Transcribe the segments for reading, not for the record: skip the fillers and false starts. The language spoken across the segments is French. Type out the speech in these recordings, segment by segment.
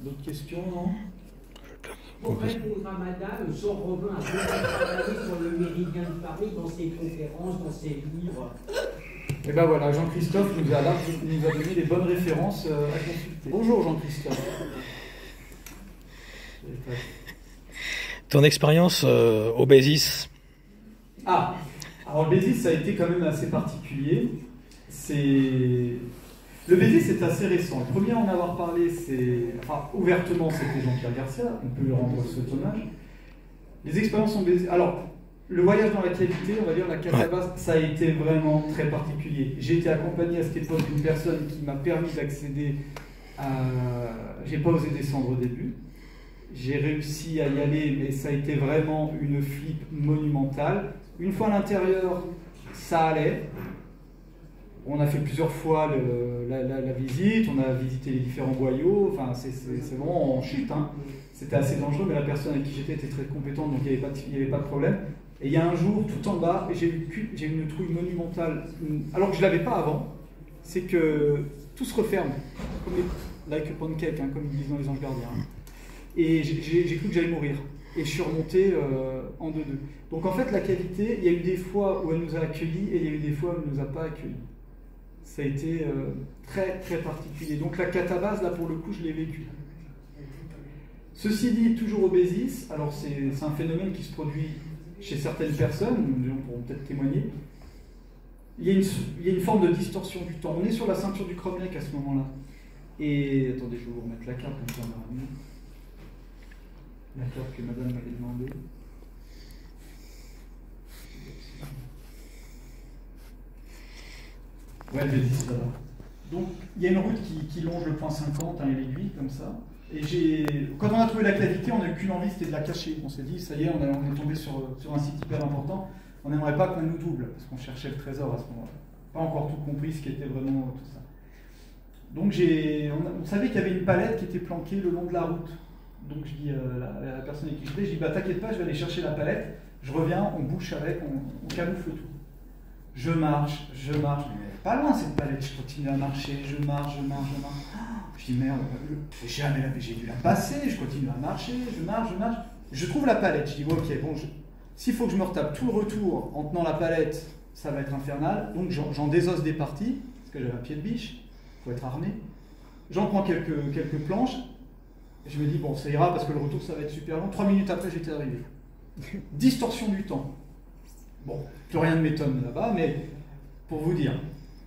D'autres questions, non? Pour répondre à madame, Jean Robin a beaucoup travaillé sur le méridien de Paris dans ses conférences, dans ses livres. Et ben voilà, Jean-Christophe nous a donné les bonnes références à consulter. Bonjour Jean-Christophe. Ton expérience au Bézis? Ah, alors le Bézis, ça a été quand même assez particulier. Le Bézis, c'est assez récent. Le premier à en avoir parlé, ouvertement, c'était Jean-Pierre Garcia. On peut lui rendre cet hommage. Les expériences en Bézis. Alors, le voyage dans la cavité, on va dire la catabase, ça a été vraiment très particulier. J'ai été accompagné à cette époque d'une personne qui m'a permis d'accéder à... J'ai pas osé descendre au début. J'ai réussi à y aller, mais ça a été vraiment une flip monumentale. Une fois à l'intérieur, ça allait. On a fait plusieurs fois la visite, on a visité les différents boyaux, enfin c'est vraiment en chute. Hein. C'était assez dangereux, mais la personne avec qui j'étais était très compétente, donc il n'y avait pas de problème. Et il y a un jour, tout en bas, j'ai eu une trouille monumentale, alors que je ne l'avais pas avant, c'est que tout se referme, comme like a pancake, hein, comme ils disent dans Les Anges Gardiens. Et j'ai cru que j'allais mourir. Et je suis remonté en 2-2. Donc en fait, la cavité, il y a eu des fois où elle nous a accueillis et il y a eu des fois où elle ne nous a pas accueillis. Ça a été très très particulier. Donc la catabase, là pour le coup, je l'ai vécu. Ceci dit, toujours au Bézis, alors c'est un phénomène qui se produit chez certaines personnes, les gens pourront peut-être témoigner. Il y a une forme de distorsion du temps. On est sur la ceinture du Cromlech à ce moment-là. Et attendez, je vais vous remettre la carte comme ça on verra mieux. La carte que madame m'avait demandé. Ouais, le Bézis, là-bas. Donc, il y a une route qui longe le point 50 et l'aiguille, comme ça. Et quand on a trouvé la cavité, on n'a eu qu'une envie, c'était de la cacher. On s'est dit, ça y est, on est tombé sur un site hyper important. On n'aimerait pas qu'on nous double, parce qu'on cherchait le trésor à ce moment-là. Pas encore tout compris ce qui était vraiment tout ça. Donc, on savait qu'il y avait une palette qui était planquée le long de la route. Donc, je dis à la personne avec qui j'étais, je dis, bah t'inquiète pas, je vais aller chercher la palette. Je reviens, on bouche avec, on camoufle tout. Je marche, mais pas loin cette palette, je continue à marcher, je marche. Je dis merde, j'ai dû la passer, je continue à marcher, je marche. Je trouve la palette, je dis ok, bon, s'il faut que je me retape tout le retour en tenant la palette, ça va être infernal. Donc j'en désosse des parties, parce que j'avais un pied de biche, il faut être armé. J'en prends quelques planches, et je me dis bon, ça ira parce que le retour ça va être super long. 3 minutes après, j'étais arrivé. Distorsion du temps. Bon, plus rien ne m'étonne là-bas, mais pour vous dire,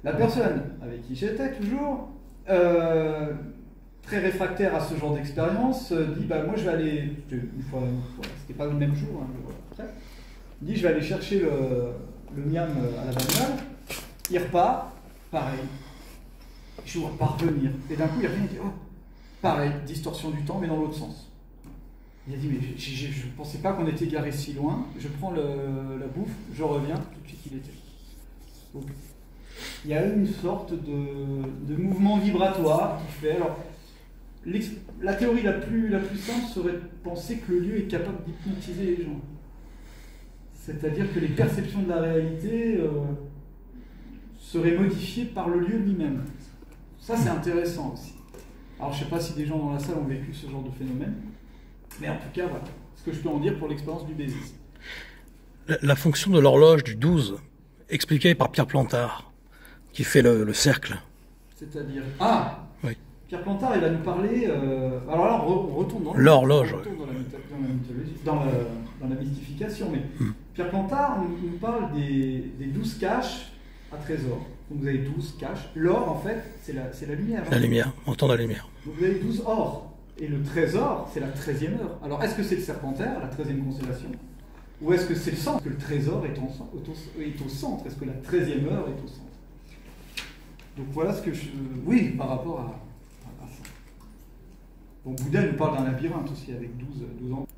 la personne avec qui j'étais toujours, très réfractaire à ce genre d'expérience, dit bah moi je vais aller, une fois c'était pas le même jour, hein, après, dit je vais aller chercher le miam à la bagnole, il repart, pareil, je ne vois pas revenir, et d'un coup il revient et dit oh, pareil, distorsion du temps mais dans l'autre sens. Il a dit, mais je ne pensais pas qu'on était garé si loin. Je prends la bouffe, je reviens, tout de suite il était. Donc, il y a une sorte de mouvement vibratoire qui fait. Alors, la théorie la plus simple serait de penser que le lieu est capable d'hypnotiser les gens. C'est-à-dire que les perceptions de la réalité seraient modifiées par le lieu lui-même. Ça, c'est intéressant aussi. Alors, je ne sais pas si des gens dans la salle ont vécu ce genre de phénomène. Mais en tout cas, voilà ce que je peux en dire pour l'expérience du Bézis. La fonction de l'horloge du 12, expliquée par Pierre Plantard, qui fait le cercle. C'est-à-dire... Ah oui. Pierre Plantard, il va nous parler... Alors là, on retourne dans l'horloge. Dans la mystification. Mais Pierre Plantard nous parle des 12 caches à trésor. Donc vous avez 12 caches. L'or, en fait, c'est la lumière. La lumière, on entend la lumière. Donc vous avez 12 ors. Et le trésor, c'est la 13e heure. Alors, est-ce que c'est le Serpentaire, la 13e constellation? Ou est-ce que c'est le centre? Que le trésor est au centre? Est-ce que la 13e heure est au centre? Donc, voilà ce que je... Oui, par rapport à ça. Bon, Bouddha nous parle d'un labyrinthe aussi, avec 12 ans.